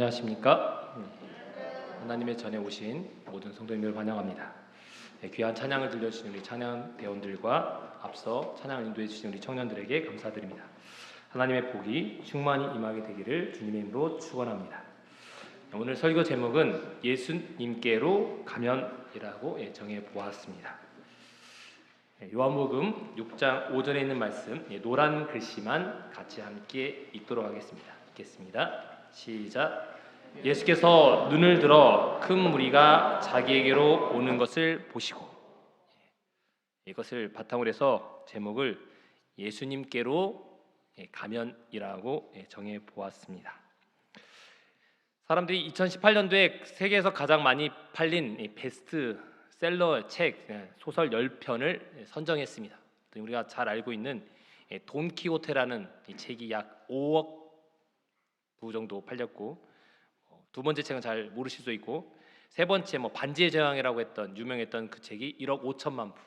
안녕하십니까? 하나님의 전에 오신 모든 성도님을 환영합니다. 귀한 찬양을 들려주신 우리 찬양 대원들과 앞서 찬양을 인도해 주신 우리 청년들에게 감사드립니다. 하나님의 복이 충만히 임하게 되기를 주님의 이름으로 축원합니다. 오늘 설교 제목은 예수님께로 가면이라고 정해 보았습니다. 요한복음 6장 5절에 있는 말씀 노란 글씨만 같이 함께 읽도록 하겠습니다. 읽겠습니다. 시작. 예수께서 눈을 들어 큰 무리가 자기에게로 오는 것을 보시고, 이것을 바탕으로 해서 제목을 예수님께로 가면이라고 정해 보았습니다. 사람들이 2018년도에 세계에서 가장 많이 팔린 베스트셀러 책 소설 10편을 선정했습니다. 우리가 잘 알고 있는 돈키호테라는 이 책이 약 5억 부 정도 팔렸고, 두 번째 책은 잘 모르실 수 있고, 세 번째 반지의 제왕이라고 했던 유명했던 그 책이 1억 5천만 부,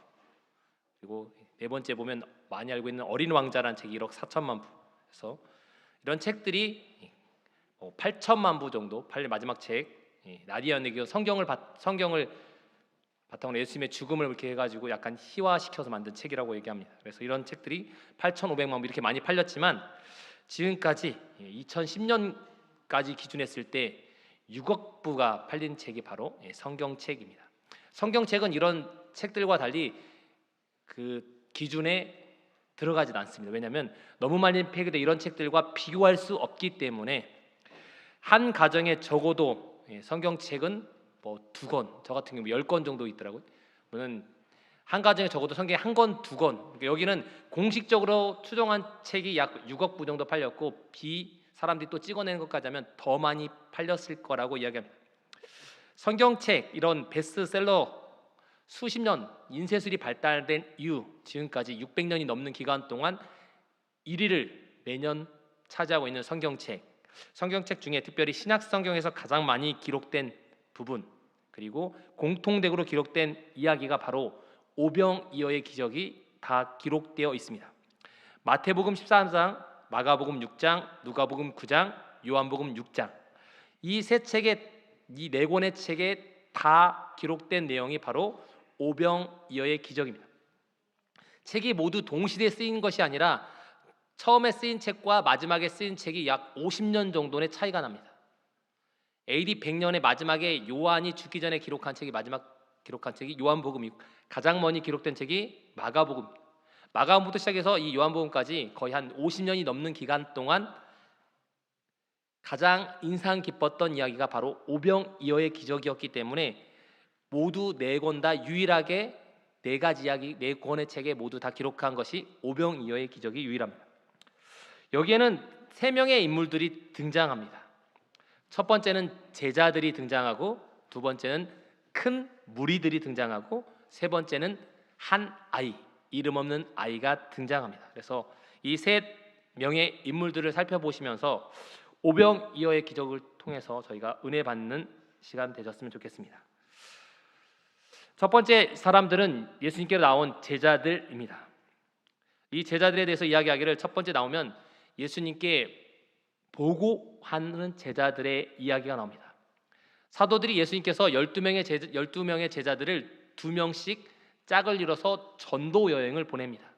그리고 네 번째 보면 많이 알고 있는 어린 왕자라는 책이 1억 4천만 부. 그래서 이런 책들이 8천만 부 정도 팔린 마지막 책 나디아에게 성경을 바탕으로 예수님의 죽음을 이렇게 해가지고 약간 희화시켜서 만든 책이라고 얘기합니다. 그래서 이런 책들이 8,500만 부 이렇게 많이 팔렸지만, 지금까지 2010년까지 기준했을 때 6억 부가 팔린 책이 바로 성경책입니다. 성경책은 이런 책들과 달리 그 기준에 들어가지 않습니다. 왜냐하면 너무 많이 폐기된 이런 책들과 비교할 수 없기 때문에 한 가정에 적어도 성경책은 2권, 저 같은 경우 10권 정도 있더라고요. 저는 한 가정에 적어도 성경이 1권, 2권. 여기는 공식적으로 추정한 책이 약 6억 부 정도 팔렸고, 사람들이 또 찍어내는 것까지 하면 더 많이 팔렸을 거라고 이야기합니다. 성경책, 이런 베스트셀러 수십 년 인쇄술이 발달된 이후 지금까지 600년이 넘는 기간 동안 1위를 매년 차지하고 있는 성경책 중에 특별히 신약 성경에서 가장 많이 기록된 부분, 그리고 공통적으로 기록된 이야기가 바로 오병이어의 기적이 다 기록되어 있습니다. 마태복음 13장, 마가복음 6장, 누가복음 9장, 요한복음 6장, 이 네 권의 책에 다 기록된 내용이 바로 오병이어의 기적입니다. 책이 모두 동시대에 쓰인 것이 아니라 처음에 쓰인 책과 마지막에 쓰인 책이 약 50년 정도의 차이가 납니다. AD 100년의 마지막에 요한이 죽기 전에 기록한 책이 요한복음이고, 가장 먼저 기록된 책이 마가복음부터 시작해서 이 요한복음까지 거의 한 50년이 넘는 기간 동안 가장 인상 깊었던 이야기가 바로 오병이어의 기적이었기 때문에 모두 4권 다 유일하게 4가지 이야기, 4권의 책에 모두 다 기록한 것이 오병이어의 기적이 유일합니다. 여기에는 3명의 인물들이 등장합니다. 첫 번째는 제자들이 등장하고, 두 번째는 큰 무리들이 등장하고, 세 번째는 한 아이, 이름 없는 아이가 등장합니다. 그래서 이 3명의 인물들을 살펴보시면서 오병이어의 기적을 통해서 저희가 은혜 받는 시간 되셨으면 좋겠습니다. 첫 번째 사람들은 예수님께로 나온 제자들입니다. 이 제자들에 대해서 이야기하기를 첫 번째 나오면 예수님께 보고하는 제자들의 이야기가 나옵니다. 사도들이 예수님께서 12명의 제자들을 2명씩 짝을 이뤄서 전도 여행을 보냅니다.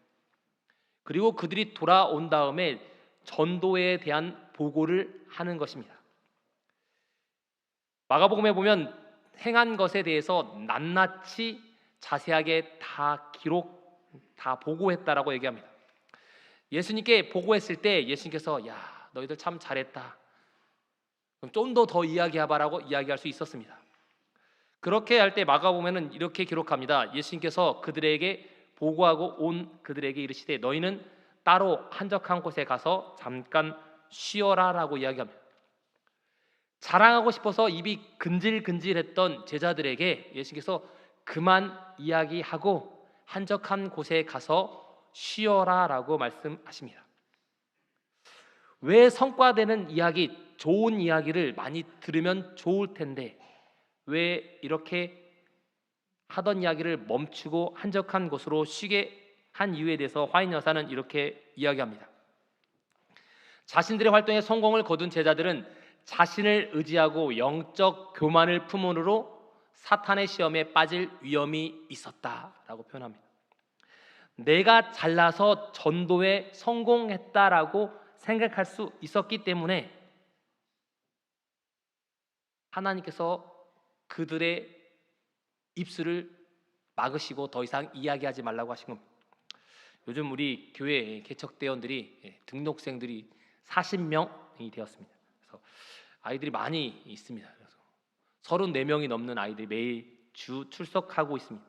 그리고 그들이 돌아온 다음에 전도에 대한 보고를 하는 것입니다. 마가복음에 보면 행한 것에 대해서 낱낱이 자세하게 다 보고했다라고 얘기합니다. 예수님께 보고했을 때 예수님께서 야, 너희들 참 잘했다, 그럼 좀 더 이야기해봐라고 이야기할 수 있었습니다. 그렇게 할 때 마가복음에는 이렇게 기록합니다. 예수님께서 그들에게 보고하고 온 그들에게 이르시되 너희는 따로 한적한 곳에 가서 잠깐 쉬어라라고 이야기합니다. 자랑하고 싶어서 입이 근질근질했던 제자들에게 예수님께서 그만 이야기하고 한적한 곳에 가서 쉬어라라고 말씀하십니다. 왜 성과되는 이야기, 좋은 이야기를 많이 들으면 좋을 텐데 왜 이렇게 하던 이야기를 멈추고 한적한 곳으로 쉬게 한 이유에 대해서 화인 여사는 이렇게 이야기합니다. 자신들의 활동에 성공을 거둔 제자들은 자신을 의지하고 영적 교만을 품음으로 사탄의 시험에 빠질 위험이 있었다라고 표현합니다. 내가 잘나서 전도에 성공했다라고 생각할 수 있었기 때문에 하나님께서 그들의 입술을 막으시고 더 이상 이야기하지 말라고 하신 겁니다. 요즘 우리 교회 개척대원들이 등록생들이 40명이 되었습니다. 그래서 아이들이 많이 있습니다. 그래서 34명이 넘는 아이들이 매일 주 출석하고 있습니다.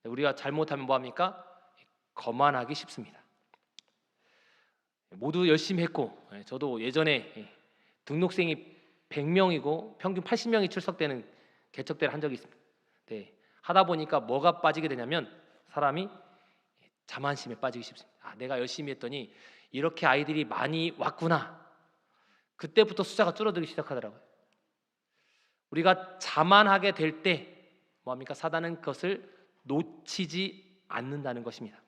우리가 잘못하면 뭐합니까? 거만하기 쉽습니다. 모두 열심히 했고, 저도 예전에 등록생이 100명이고 평균 80명이 출석되는 개척대를 한 적이 있습니다. 네, 하다 보니까 뭐가 빠지게 되냐면 사람이 자만심에 빠지기 쉽습니다. 내가 열심히 했더니 이렇게 아이들이 많이 왔구나. 그때부터 숫자가 줄어들기 시작하더라고요. 우리가 자만하게 될 때 뭐합니까? 사단은 그것을 놓치지 않는다는 것입니다.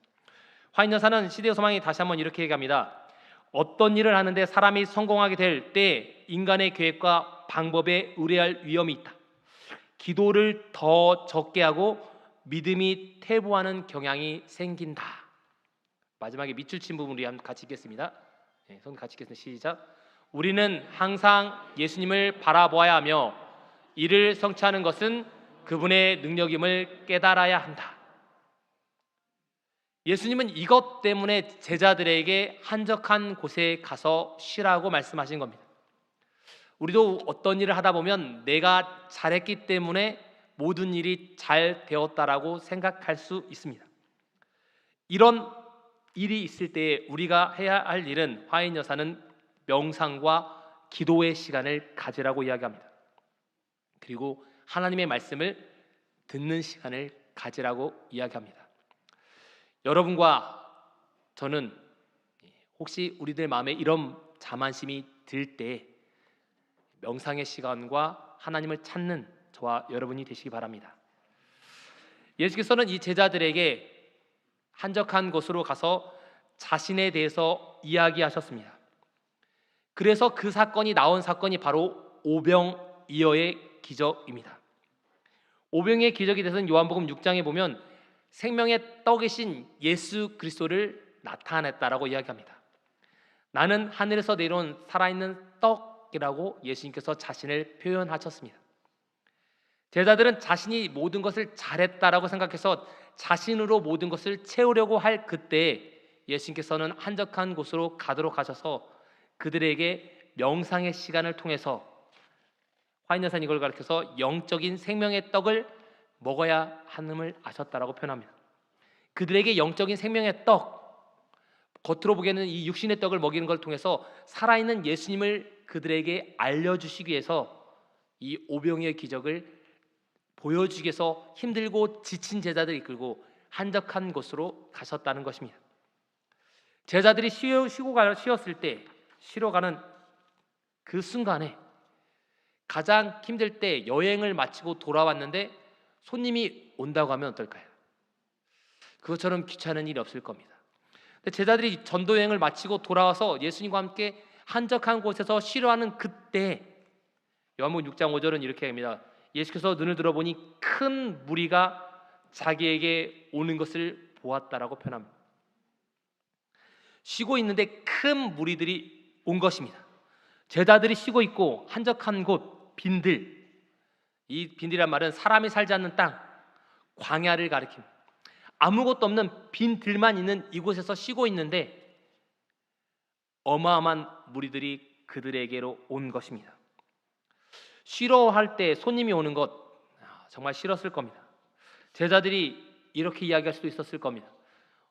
화인여사는 시대의 소망이 다시 한번 이렇게 얘기합니다. 어떤 일을 하는데 사람이 성공하게 될 때 인간의 계획과 방법에 의뢰할 위험이 있다. 기도를 더 적게 하고 믿음이 퇴보하는 경향이 생긴다. 마지막에 밑줄 친 부분 우리 한번 같이 읽겠습니다. 손 같이 읽겠습니다. 시작. 우리는 항상 예수님을 바라보아야 하며 이를 성취하는 것은 그분의 능력임을 깨달아야 한다. 예수님은 이것 때문에 제자들에게 한적한 곳에 가서 쉬라고 말씀하신 겁니다. 우리도 어떤 일을 하다 보면 내가 잘했기 때문에 모든 일이 잘 되었다라고 생각할 수 있습니다. 이런 일이 있을 때 우리가 해야 할 일은 화인 여사는 명상과 기도의 시간을 가지라고 이야기합니다. 그리고 하나님의 말씀을 듣는 시간을 가지라고 이야기합니다. 여러분과 저는 혹시 우리들 마음에 이런 자만심이 들 때 명상의 시간과 하나님을 찾는 저와 여러분이 되시기 바랍니다. 예수께서는 이 제자들에게 한적한 곳으로 가서 자신에 대해서 이야기하셨습니다. 그래서 그 사건이 나온 사건이 바로 오병이어의 기적입니다. 오병이의 기적에 대해서는 요한복음 6장에 보면 생명의 떡이신 예수 그리스도를 나타냈다라고 이야기합니다. 나는 하늘에서 내려온 살아있는 떡이라고 예수님께서 자신을 표현하셨습니다. 제자들은 자신이 모든 것을 잘했다라고 생각해서 자신으로 모든 것을 채우려고 할 그때 예수님께서는 한적한 곳으로 가도록 하셔서 그들에게 명상의 시간을 통해서 화인여사는 이걸 가르쳐서 영적인 생명의 떡을 먹어야 함을 아셨다라고 표현합니다. 그들에게 영적인 생명의 떡, 겉으로 보기에는 이 육신의 떡을 먹이는 걸 통해서 살아있는 예수님을 그들에게 알려주시기 위해서 이 오병이의 기적을 보여주기 위해서 힘들고 지친 제자들을 이끌고 한적한 곳으로 가셨다는 것입니다. 제자들이 쉬었을 때 쉬러 가는 그 순간에 가장 힘들 때 여행을 마치고 돌아왔는데 손님이 온다고 하면 어떨까요? 그것처럼 귀찮은 일이 없을 겁니다. 근데 제자들이 전도 여행을 마치고 돌아와서 예수님과 함께 한적한 곳에서 쉬러하는 그때 요한복음 6장 5절은 이렇게 합니다. 예수께서 눈을 들어보니 큰 무리가 자기에게 오는 것을 보았다라고 표현합니다. 쉬고 있는데 큰 무리들이 온 것입니다. 제자들이 쉬고 있고 한적한 곳, 빈들, 이 빈들이란 말은 사람이 살지 않는 땅, 광야를 가리킵니다. 아무것도 없는 빈들만 있는 이곳에서 쉬고 있는데 어마어마한 무리들이 그들에게로 온 것입니다. 쉬러 할 때 손님이 오는 것 정말 싫었을 겁니다. 제자들이 이렇게 이야기할 수도 있었을 겁니다.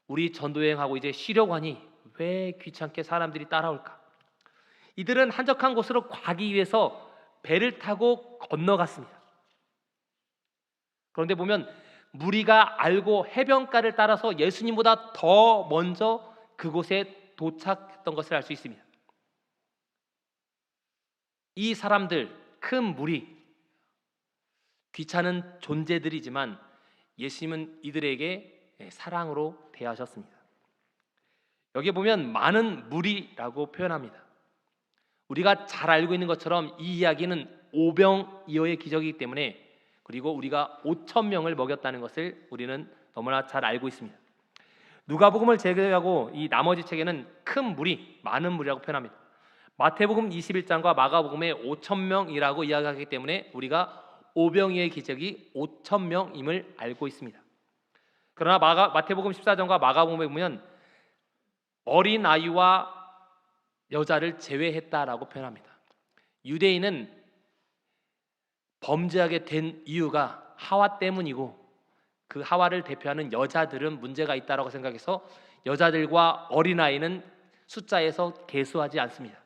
우리 전도여행하고 이제 쉬려고 하니 왜 귀찮게 사람들이 따라올까? 이들은 한적한 곳으로 가기 위해서 배를 타고 건너갔습니다. 그런데 보면 무리가 알고 해변가를 따라서 예수님보다 더 먼저 그곳에 도착했던 것을 알 수 있습니다. 이 사람들, 큰 무리, 귀찮은 존재들이지만 예수님은 이들에게 사랑으로 대하셨습니다. 여기에 보면 많은 무리라고 표현합니다. 우리가 잘 알고 있는 것처럼 이 이야기는 오병이어의 기적이기 때문에, 그리고 우리가 5천 명을 먹였다는 것을 우리는 너무나 잘 알고 있습니다. 누가복음을 제외하고 이 나머지 책에는 큰 무리, 많은 무리라고 표현합니다. 마태복음 21장과 마가복음에 5천 명이라고 이야기하기 때문에 우리가 오병이어의 기적이 5천 명임을 알고 있습니다. 그러나 마태복음 14장과 마가복음에 보면 어린 아이와 여자를 제외했다라고 표현합니다. 유대인은 범죄하게 된 이유가 하와 때문이고, 그 하와를 대표하는 여자들은 문제가 있다라고 생각해서 여자들과 어린아이는 숫자에서 계수하지 않습니다.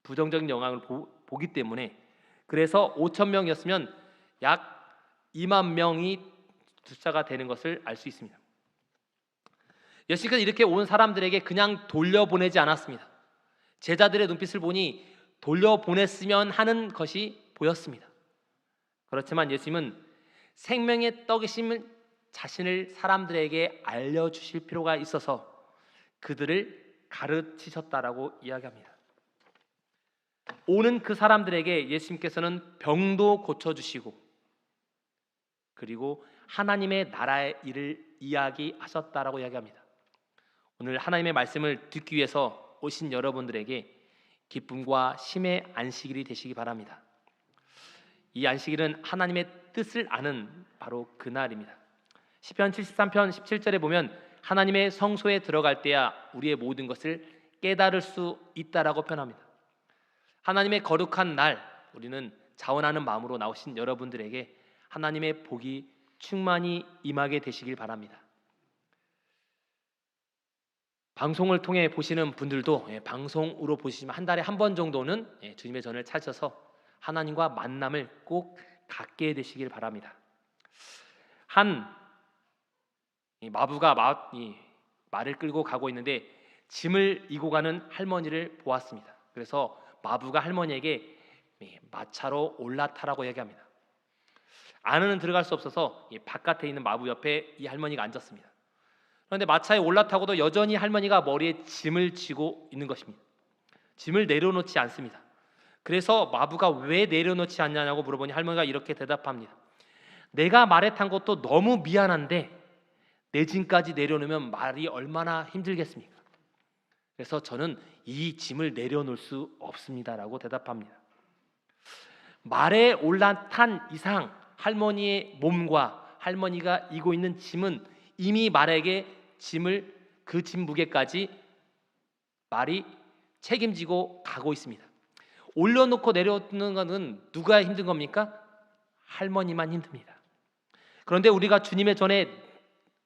부정적인 영향을 보기 때문에. 그래서 5천 명이었으면 약 2만 명이 숫자가 되는 것을 알 수 있습니다. 예수님께서 이렇게 온 사람들에게 그냥 돌려보내지 않았습니다. 제자들의 눈빛을 보니 돌려보냈으면 하는 것이 보였습니다. 그렇지만 예수님은 생명의 떡이심을 자신을 사람들에게 알려주실 필요가 있어서 그들을 가르치셨다라고 이야기합니다. 오는 그 사람들에게 예수님께서는 병도 고쳐주시고, 그리고 하나님의 나라의 일을 이야기하셨다라고 이야기합니다. 오늘 하나님의 말씀을 듣기 위해서 오신 여러분들에게 기쁨과 쉼의 안식일이 되시기 바랍니다. 이 안식일은 하나님의 뜻을 아는 바로 그날입니다. 시편 73편 17절에 보면 하나님의 성소에 들어갈 때야 우리의 모든 것을 깨달을 수 있다라고 표현합니다. 하나님의 거룩한 날, 우리는 자원하는 마음으로 나오신 여러분들에게 하나님의 복이 충만히 임하게 되시길 바랍니다. 방송을 통해 보시는 분들도 방송으로 보시면 한 달에 한 번 정도는 주님의 전을 찾아서 하나님과 만남을 꼭 갖게 되시길 바랍니다. 한 마부가 말을 끌고 가고 있는데 짐을 이고 가는 할머니를 보았습니다. 그래서 마부가 할머니에게 마차로 올라타라고 얘기합니다. 안에는 들어갈 수 없어서 바깥에 있는 마부 옆에 이 할머니가 앉았습니다. 그런데 마차에 올라타고도 여전히 할머니가 머리에 짐을 지고 있는 것입니다. 짐을 내려놓지 않습니다. 그래서 마부가 왜 내려놓지 않냐고 물어보니 할머니가 이렇게 대답합니다. 내가 말에 탄 것도 너무 미안한데 내 짐까지 내려놓으면 말이 얼마나 힘들겠습니까? 그래서 저는 이 짐을 내려놓을 수 없습니다라고 대답합니다. 말에 올라탄 이상 할머니의 몸과 할머니가 이고 있는 짐은 이미 말에게 그 짐 무게까지 말이 책임지고 가고 있습니다. 올려놓고 내려놓는 것은 누가 힘든 겁니까? 할머니만 힘듭니다. 그런데 우리가 주님의 전에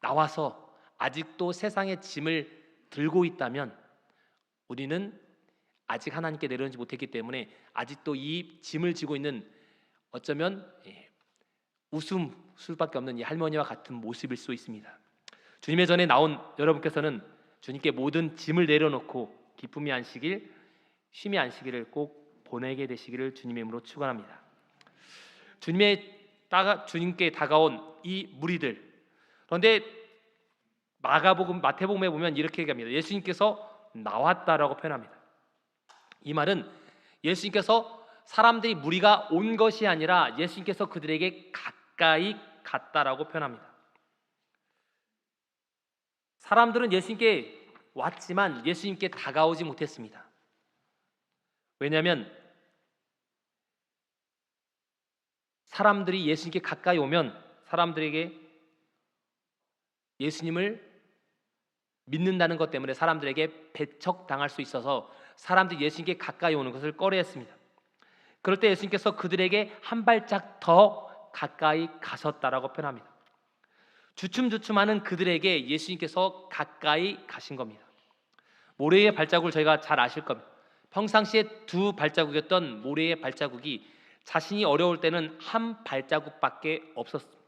나와서 아직도 세상의 짐을 들고 있다면 우리는 아직 하나님께 내려놓지 못했기 때문에 아직도 이 짐을 지고 있는, 어쩌면 웃을 수밖에 없는 이 할머니와 같은 모습일 수 있습니다. 주님의 전에 나온 여러분께서는 주님께 모든 짐을 내려놓고 기쁨의 안식일, 쉼의 안식일을 꼭 보내게 되시기를 주님의 이름으로 축원합니다. 주님께 다가온 이 무리들, 그런데 마태복음에 보면 이렇게 얘기합니다. 예수님께서 나왔다라고 표현합니다. 이 말은 예수님께서 사람들이 무리가 온 것이 아니라 예수님께서 그들에게 가까이 갔다라고 표현합니다. 사람들은 예수님께 왔지만 예수님께 다가오지 못했습니다. 왜냐하면 사람들이 예수님께 가까이 오면 사람들에게 예수님을 믿는다는 것 때문에 사람들에게 배척당할 수 있어서 사람들이 예수님께 가까이 오는 것을 꺼려했습니다. 그럴 때 예수님께서 그들에게 한 발짝 더 가까이 가셨다라고 표현합니다. 주춤주춤하는 그들에게 예수님께서 가까이 가신 겁니다. 모래의 발자국을 저희가 잘 아실 겁니다. 평상시에 두 발자국이었던 모래의 발자국이 자신이 어려울 때는 한 발자국밖에 없었습니다.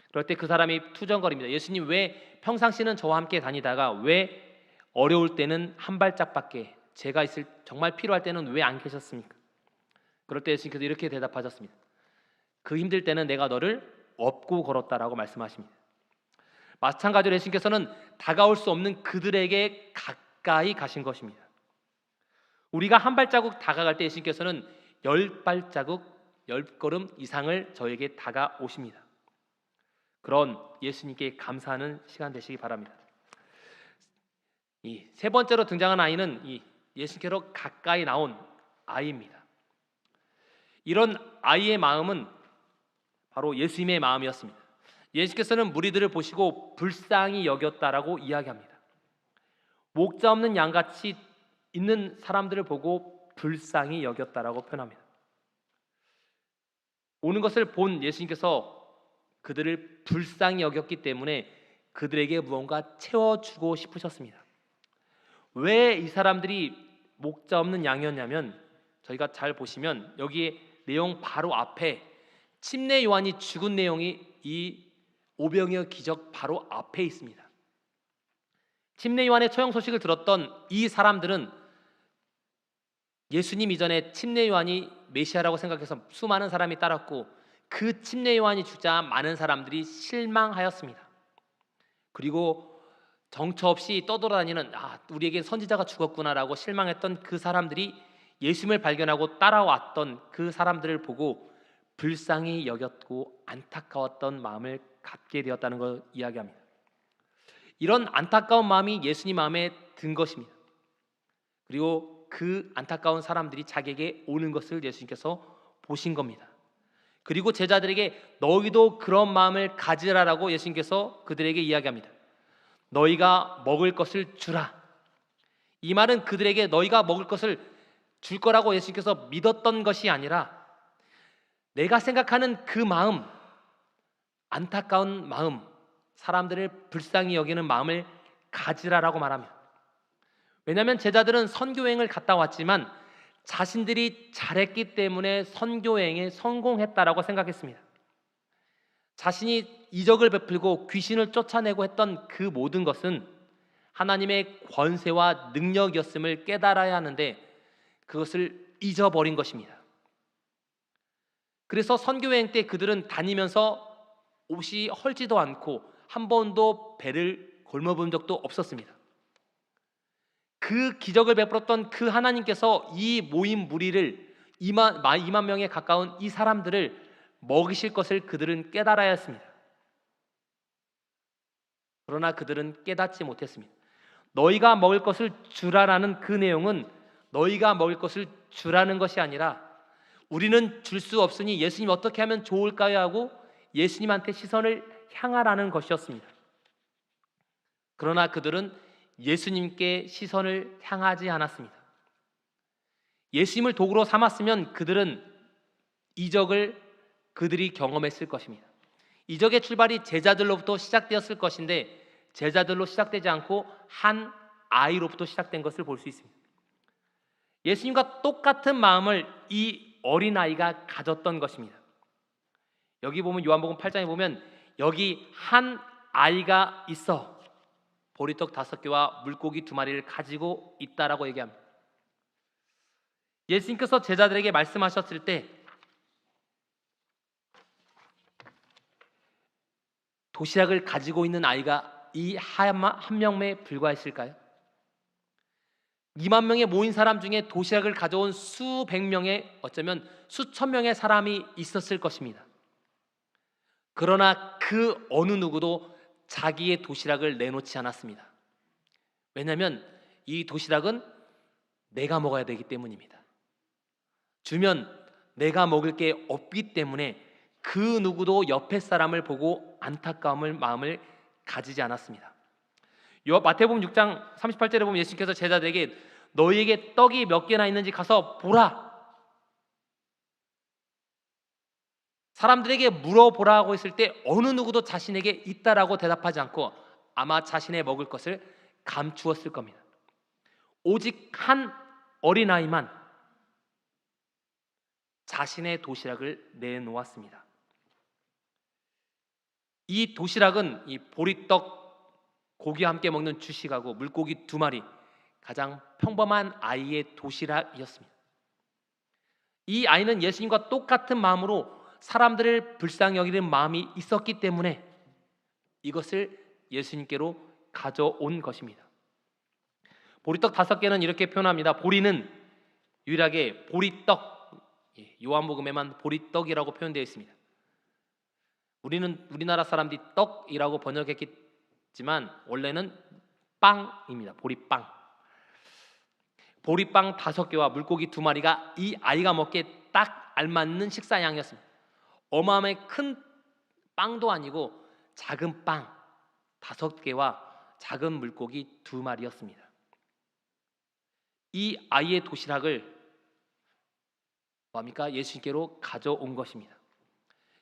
그럴 때 그 사람이 투정거립니다. 예수님, 왜 평상시는 저와 함께 다니다가 왜 어려울 때는 한 발짝밖에, 제가 정말 필요할 때는 왜 안 계셨습니까? 그럴 때 예수님께서 이렇게 대답하셨습니다. 그 힘들 때는 내가 너를 업고 걸었다라고 말씀하십니다. 마찬가지로 예수님께서는 다가올 수 없는 그들에게 가까이 가신 것입니다. 우리가 한 발자국 다가갈 때 예수님께서는 10발자국 10걸음 이상을 저에게 다가오십니다. 그런 예수님께 감사하는 시간 되시기 바랍니다. 이 세 번째로 등장한 아이는 이 예수님께로 가까이 나온 아이입니다. 이런 아이의 마음은 바로 예수님의 마음이었습니다. 예수께서는 무리들을 보시고 불쌍히 여겼다라고 이야기합니다. 목자 없는 양같이 있는 사람들을 보고 불쌍히 여겼다라고 표현합니다. 오는 것을 본 예수님께서 그들을 불쌍히 여겼기 때문에 그들에게 무언가 채워주고 싶으셨습니다. 왜 이 사람들이 목자 없는 양이었냐면, 저희가 잘 보시면 여기에 내용 바로 앞에 침례 요한이 죽은 내용이 이 오병이어 기적 바로 앞에 있습니다. 침례 요한의 처형 소식을 들었던 이 사람들은 예수님 이전에 침례 요한이 메시아라고 생각해서 수많은 사람이 따랐고, 그 침례 요한이 죽자 많은 사람들이 실망하였습니다. 그리고 정처 없이 떠돌아다니는 우리에게 선지자가 죽었구나라고 실망했던 그 사람들이 예수님을 발견하고 따라왔던 그 사람들을 보고 불쌍히 여겼고 안타까웠던 마음을 갖게 되었다는 걸 이야기합니다. 이런 안타까운 마음이 예수님 마음에 든 것입니다. 그리고 그 안타까운 사람들이 자기에게 오는 것을 예수님께서 보신 겁니다. 그리고 제자들에게 너희도 그런 마음을 가지라라고 예수님께서 그들에게 이야기합니다. 너희가 먹을 것을 주라. 이 말은 그들에게 너희가 먹을 것을 줄 거라고 예수님께서 믿었던 것이 아니라 내가 생각하는 그 마음, 안타까운 마음, 사람들을 불쌍히 여기는 마음을 가지라라고 말합니다. 왜냐하면 제자들은 선교여행을 갔다 왔지만 자신들이 잘했기 때문에 선교여행에 성공했다라고 생각했습니다. 자신이 이적을 베풀고 귀신을 쫓아내고 했던 그 모든 것은 하나님의 권세와 능력이었음을 깨달아야 하는데 그것을 잊어버린 것입니다. 그래서 선교여행 때 그들은 다니면서 옷이 헐지도 않고 한 번도 배를 골머본 적도 없었습니다. 그 기적을 베풀었던 그 하나님께서 이 모인 무리를 2만 명에 가까운 이 사람들을 먹이실 것을 그들은 깨달아야 했습니다. 그러나 그들은 깨닫지 못했습니다. 너희가 먹을 것을 주라라는 그 내용은 너희가 먹을 것을 주라는 것이 아니라 우리는 줄 수 없으니 예수님 어떻게 하면 좋을까요? 하고 예수님한테 시선을 향하라는 것이었습니다. 그러나 그들은 예수님께 시선을 향하지 않았습니다. 예수님을 도구로 삼았으면 그들은 이적을 그들이 경험했을 것입니다. 이적의 출발이 제자들로부터 시작되었을 것인데 제자들로 시작되지 않고 한 아이로부터 시작된 것을 볼 수 있습니다. 예수님과 똑같은 마음을 이 어린아이가 가졌던 것입니다. 여기 보면 요한복음 8장에 보면 여기 한 아이가 있어 보리떡 5개와 물고기 2마리를 가지고 있다라고 얘기합니다. 예수님께서 제자들에게 말씀하셨을 때 도시락을 가지고 있는 아이가 이 한 명에 불과했을까요? 2만 명에 모인 사람 중에 도시락을 가져온 수백 명의 어쩌면 수천 명의 사람이 있었을 것입니다. 그러나 그 어느 누구도 자기의 도시락을 내놓지 않았습니다. 왜냐하면 이 도시락은 내가 먹어야 되기 때문입니다. 주면 내가 먹을 게 없기 때문에 그 누구도 옆에 사람을 보고 안타까움을 마음을 가지지 않았습니다. 마태복음 6장 38절에 보면 예수님께서 제자들에게 너희에게 떡이 몇 개나 있는지 가서 보라. 사람들에게 물어보라고 했을 때 어느 누구도 자신에게 있다라고 대답하지 않고 아마 자신의 먹을 것을 감추었을 겁니다. 오직 한 어린아이만 자신의 도시락을 내놓았습니다. 이 도시락은 이 보리떡 고기와 함께 먹는 주식하고 물고기 2마리, 가장 평범한 아이의 도시락이었습니다. 이 아이는 예수님과 똑같은 마음으로 사람들을 불쌍히 여기는 마음이 있었기 때문에 이것을 예수님께로 가져온 것입니다. 보리떡 5개는 이렇게 표현합니다. 보리는 유일하게 보리떡, 요한복음에만 보리떡이라고 표현되어 있습니다. 우리나라 사람들이 떡이라고 번역했지만 원래는 빵입니다. 보리빵. 보리빵 5개와 물고기 2마리가 이 아이가 먹기에 딱 알맞는 식사량이었습니다. 어마어마하게 큰 빵도 아니고 작은 빵 5개와 작은 물고기 2마리였습니다. 이 아이의 도시락을 뭡니까? 예수님께로 가져온 것입니다.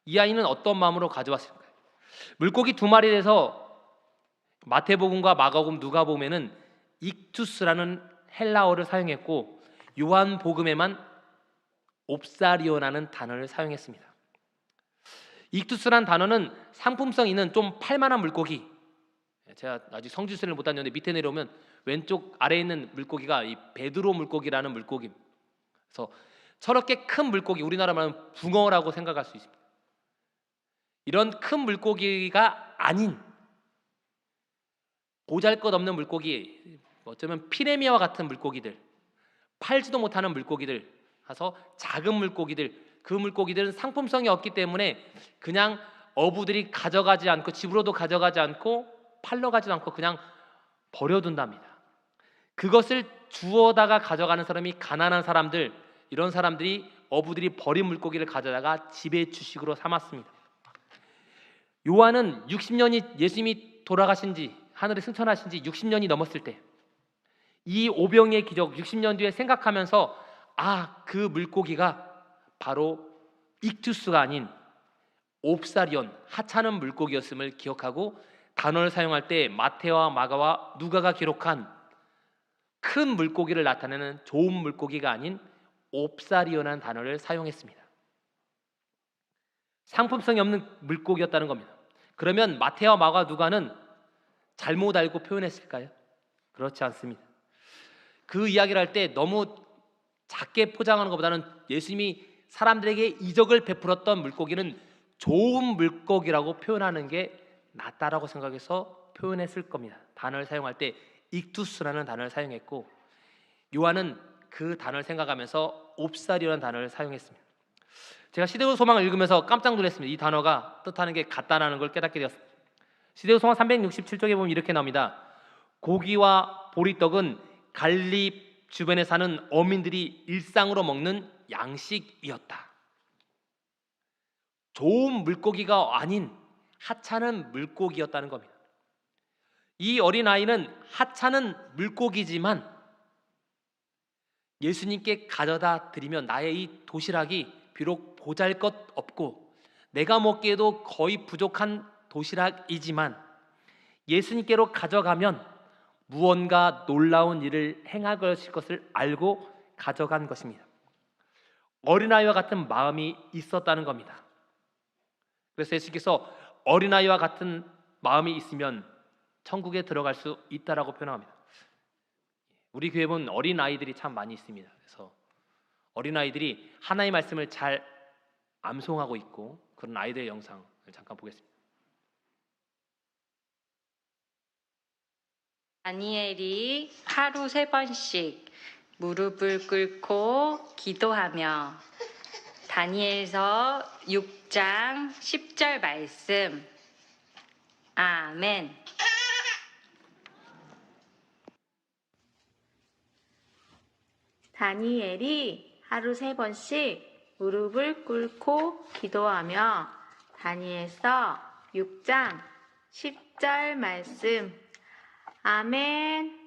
이 아이는 어떤 마음으로 가져왔을까요? 물고기 2마리에서 마태복음과 마가복음, 누가복음에는 익투스라는 헬라어를 사용했고 요한복음에만 옵사리오라는 단어를 사용했습니다. 익투스라는 단어는 상품성 있는 좀 팔만한 물고기, 제가 아직 성지순을 못 다녔는데 밑에 내려오면 왼쪽 아래에 있는 물고기가 이 베드로 물고기라는 물고기. 그래서 저렇게 큰 물고기, 우리나라 말하면 붕어라고 생각할 수 있습니다. 이런 큰 물고기가 아닌 보잘것없는 물고기, 어쩌면 피레미와 같은 물고기들, 팔지도 못하는 물고기들, 가서 작은 물고기들, 그 물고기들은 상품성이 없기 때문에 그냥 어부들이 가져가지 않고 집으로도 가져가지 않고 팔러 가지도 않고 그냥 버려둔답니다. 그것을 주워다가 가져가는 사람이 가난한 사람들, 이런 사람들이 어부들이 버린 물고기를 가져다가 집의 주식으로 삼았습니다. 요한은 60년이 예수님이 돌아가신 지, 하늘에 승천하신 지 60년이 넘었을 때 이 오병이의 기적 60년 뒤에 생각하면서 그 물고기가 바로 익투스가 아닌 옵사리온, 하찮은 물고기였음을 기억하고 단어를 사용할 때 마태와 마가와 누가가 기록한 큰 물고기를 나타내는 좋은 물고기가 아닌 옵사리온이라는 단어를 사용했습니다. 상품성이 없는 물고기였다는 겁니다. 그러면 마태와 마가, 누가는 잘못 알고 표현했을까요? 그렇지 않습니다. 그 이야기를 할 때 너무 작게 포장하는 것보다는 예수님이 사람들에게 이적을 베풀었던 물고기는 좋은 물고기라고 표현하는 게 낫다라고 생각해서 표현했을 겁니다. 단어를 사용할 때 익투스라는 단어를 사용했고 요한은 그 단어를 생각하면서 옵사리라는 단어를 사용했습니다. 제가 시대의 소망을 읽으면서 깜짝 놀랐습니다. 이 단어가 뜻하는 게 같다라는 걸 깨닫게 되었습니다. 시대의 소망 367쪽에 보면 이렇게 나옵니다. 고기와 보리떡은 갈리 주변에 사는 어민들이 일상으로 먹는 양식이었다. 좋은 물고기가 아닌 하찮은 물고기였다는 겁니다. 이 어린아이는 하찮은 물고기지만 예수님께 가져다 드리면 나의 이 도시락이 비록 보잘것없고 내가 먹기에도 거의 부족한 도시락이지만 예수님께로 가져가면 무언가 놀라운 일을 행할 것을 알고 가져간 것입니다. 어린아이와 같은 마음이 있었다는 겁니다. 그래서 예수님께서 어린아이와 같은 마음이 있으면 천국에 들어갈 수 있다라고 표현합니다. 우리 교회 보면 어린아이들이 참 많이 있습니다. 그래서 어린아이들이 하나님의 말씀을 잘 암송하고 있고 그런 아이들의 영상을 잠깐 보겠습니다. 다니엘이 하루 3번씩 무릎을 꿇고 기도하며 다니엘서 6장 10절 말씀. 아멘. 다니엘이 하루 3번씩 무릎을 꿇고 기도하며 다니엘서 6장 10절 말씀. 아멘.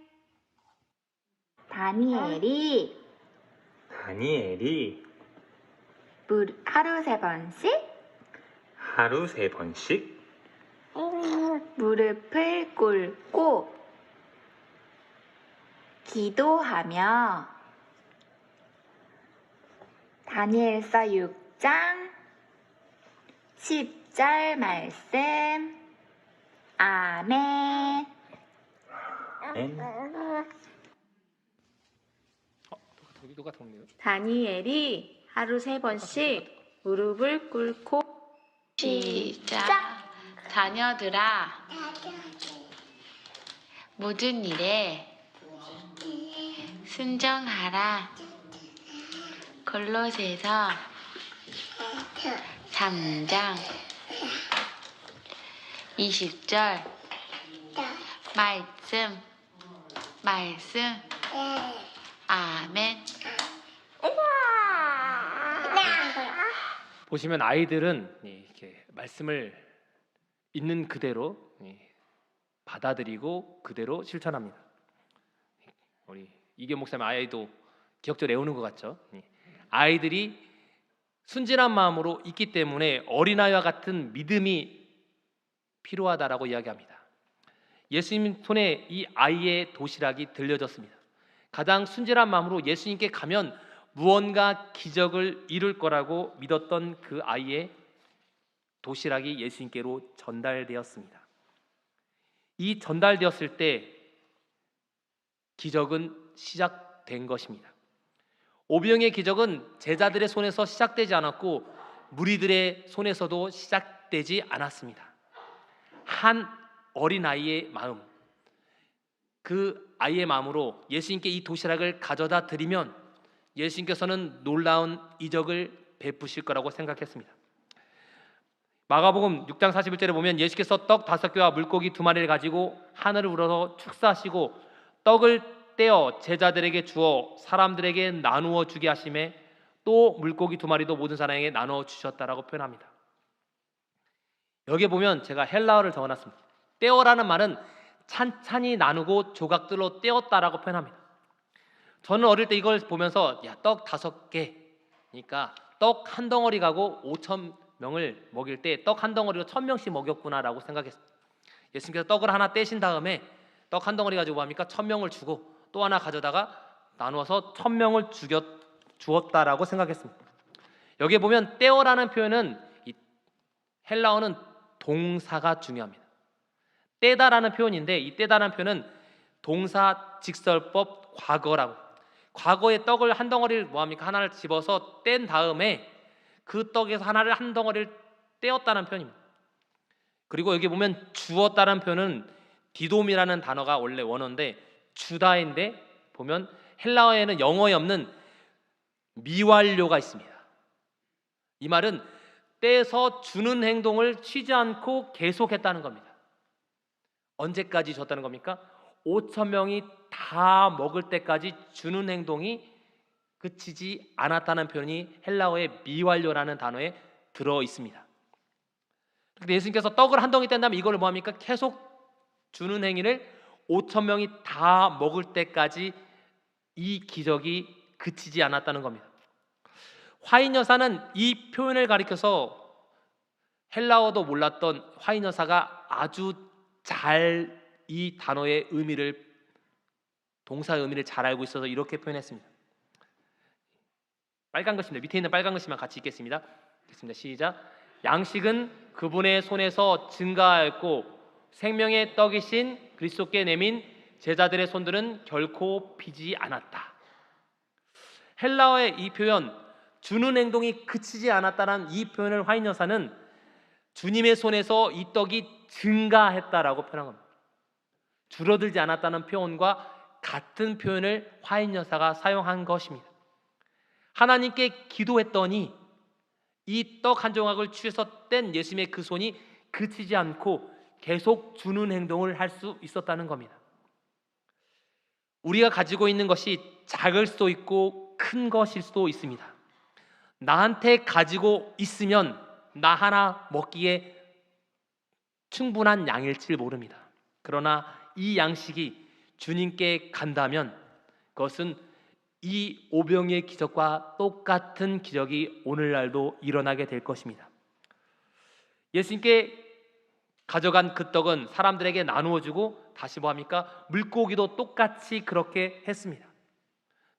다니엘이 하루 3번씩 하루 3번씩 무릎을 꿇고 기도하며 다니엘서 6장 10절 말씀. 아멘. 똑같네요. 다니엘이 하루 3번씩 무릎을 꿇고 시작. 자녀들아, 모든 일에 순정하라. 골로새서 3장 20절 말씀 아멘. 보시면 아이들은 이렇게 말씀을 있는 그대로 받아들이고 그대로 실천합니다. 우리 이계 목사님 아이도 기억적으로 외우는 것 같죠? 아이들이 순진한 마음으로 있기 때문에 어린아이와 같은 믿음이 필요하다라고 이야기합니다. 예수님 손에 이 아이의 도시락이 들려졌습니다. 가장 순진한 마음으로 예수님께 가면 무언가 기적을 이룰 거라고 믿었던 그 아이의 도시락이 예수님께로 전달되었습니다. 이 전달되었을 때 기적은 시작된 것입니다. 오병의 기적은 제자들의 손에서 시작되지 않았고 무리들의 손에서도 시작되지 않았습니다. 한 어린아이의 마음, 그 아이의 마음으로 예수님께 이 도시락을 가져다 드리면 예수님께서는 놀라운 이적을 베푸실 거라고 생각했습니다. 마가복음 6장 41절에 보면 예수께서 떡 5개와 물고기 2마리를 가지고 하늘을 우러러 축사하시고 떡을 떼어 제자들에게 주어 사람들에게 나누어 주게 하시매 또 물고기 2마리도 모든 사람에게 나누어 주셨다라고 표현합니다. 여기에 보면 제가 헬라어를 적어놨습니다. 떼어라는 말은 찬찬히 나누고 조각들로 떼었다라고 표현합니다. 저는 어릴 때 이걸 보면서 떡 5개, 그러니까 떡 한 덩어리 가고 5,000명을 먹일 때 떡 한 덩어리로 1,000명씩 먹였구나라고 생각했습니다. 예수님께서 떡을 하나 떼신 다음에 떡 한 덩어리 가지고 뭡니까? 1,000명을 주고 또 하나 가져다가 나누어서 1,000명을 주었다라고 생각했습니다. 여기에 보면 떼어라는 표현은 이 헬라어는 동사가 중요합니다. 떼다라는 표현인데 이 떼다라는 표현은 동사 직설법 과거라고, 과거의 떡을 한 덩어리를 뭐합니까? 하나를 집어서 뗀 다음에 그 떡에서 하나를 한 덩어리를 떼었다는 표현입니다. 그리고 여기 보면 주었다는 표현은 디돔이라는 단어가 원래 원어인데 주다인데 보면 헬라어에는 영어에 없는 미완료가 있습니다. 이 말은 떼서 주는 행동을 쉬지 않고 계속했다는 겁니다. 언제까지 줬다는 겁니까? 5,000명이 다 먹을 때까지 주는 행동이 그치지 않았다는 표현이 헬라어의 미완료라는 단어에 들어 있습니다. 근데 예수님께서 떡을 한 덩이 뗀 다음에 이걸 뭐합니까? 계속 주는 행위를 5,000명이 다 먹을 때까지 이 기적이 그치지 않았다는 겁니다. 화인 여사는 이 표현을 가리켜서 헬라어도 몰랐던 화인 여사가 아주 잘 이 단어의 의미를, 동사의 의미를 잘 알고 있어서 이렇게 표현했습니다. 빨간 글씨입니다. 밑에 있는 빨간 글씨만 같이 읽겠습니다. 읽겠습니다. 시작. 양식은 그분의 손에서 증가하였고 생명의 떡이신 그리스도께 내민 제자들의 손들은 결코 비지 않았다. 헬라어의 이 표현, 주는 행동이 그치지 않았다는 이 표현을 화인 여사는 주님의 손에서 이 떡이 증가했다라고 표현한 겁니다. 줄어들지 않았다는 표현과 같은 표현을 화인 여사가 사용한 것입니다. 하나님께 기도했더니 이 떡 한 조각을 취해서 뗀 예수님의 그 손이 그치지 않고 계속 주는 행동을 할 수 있었다는 겁니다. 우리가 가지고 있는 것이 작을 수도 있고 큰 것일 수도 있습니다. 나한테 가지고 있으면 나 하나 먹기에 충분한 양일지 모릅니다. 그러나 이 양식이 주님께 간다면 그것은 이 오병의 기적과 똑같은 기적이 오늘날도 일어나게 될 것입니다. 예수님께 가져간 그 떡은 사람들에게 나누어 주고 다시 뭐합니까? 물고기도 똑같이 그렇게 했습니다.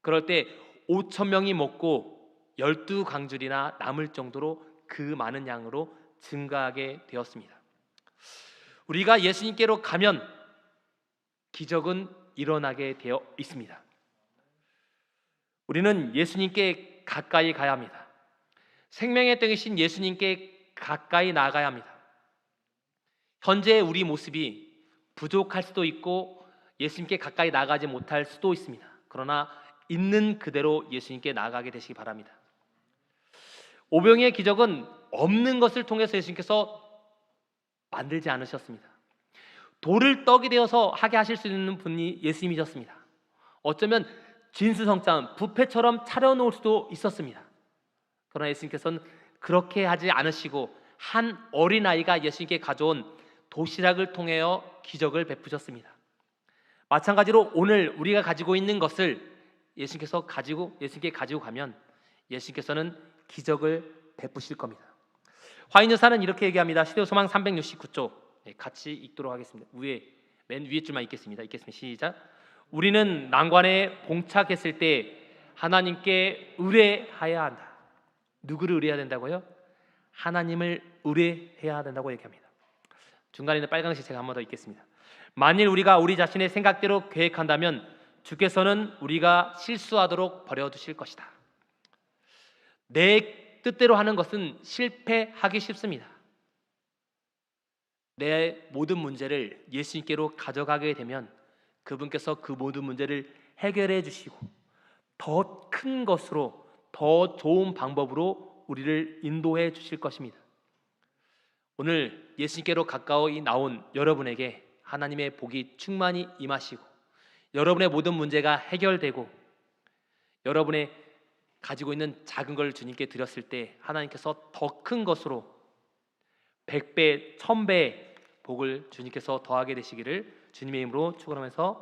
그럴 때 5,000명이 먹고 12강줄이나 남을 정도로 그 많은 양으로 증가하게 되었습니다. 우리가 예수님께로 가면 기적은 일어나게 되어 있습니다. 우리는 예수님께 가까이 가야 합니다. 생명의 떡이신 예수님께 가까이 나가야 합니다. 현재 우리 모습이 부족할 수도 있고 예수님께 가까이 나가지 못할 수도 있습니다. 그러나 있는 그대로 예수님께 나아가게 되시기 바랍니다. 오병이의 기적은 없는 것을 통해서 예수님께서 만들지 않으셨습니다. 돌을 떡이 되어서 하게 하실 수 있는 분이 예수님이셨습니다. 어쩌면 진수성찬, 뷔페처럼 차려놓을 수도 있었습니다. 그러나 예수님께서는 그렇게 하지 않으시고 한 어린아이가 예수님께 가져온 도시락을 통하여 기적을 베푸셨습니다. 마찬가지로 오늘 우리가 가지고 있는 것을 예수님께 가지고 가면 예수님께서는 기적을 베푸실 겁니다. 화인여사는 이렇게 얘기합니다. 시대소망 369쪽 같이 읽도록 하겠습니다. 맨 위에 줄만 읽겠습니다. 시작. 우리는 난관에 봉착했을 때 하나님께 의뢰해야 한다. 누구를 의뢰해야 된다고요? 하나님을 의뢰해야 된다고 얘기합니다. 중간에 있는 빨간색 제가 한 번 더 읽겠습니다. 만일 우리가 우리 자신의 생각대로 계획한다면 주께서는 우리가 실수하도록 버려두실 것이다. 내 뜻대로 하는 것은 실패하기 쉽습니다. 내 모든 문제를 예수님께로 가져가게 되면 그분께서 그 모든 문제를 해결해 주시고 더 큰 것으로 더 좋은 방법으로 우리를 인도해 주실 것입니다. 오늘 예수님께로 가까이 나온 여러분에게 하나님의 복이 충만히 임하시고 여러분의 모든 문제가 해결되고 여러분의 가지고 있는 작은 걸 주님께 드렸을 때 하나님께서 더 큰 것으로 100배, 1000배 복을 주님께서 더하게 되시기를 주님의 이름으로 축원하면서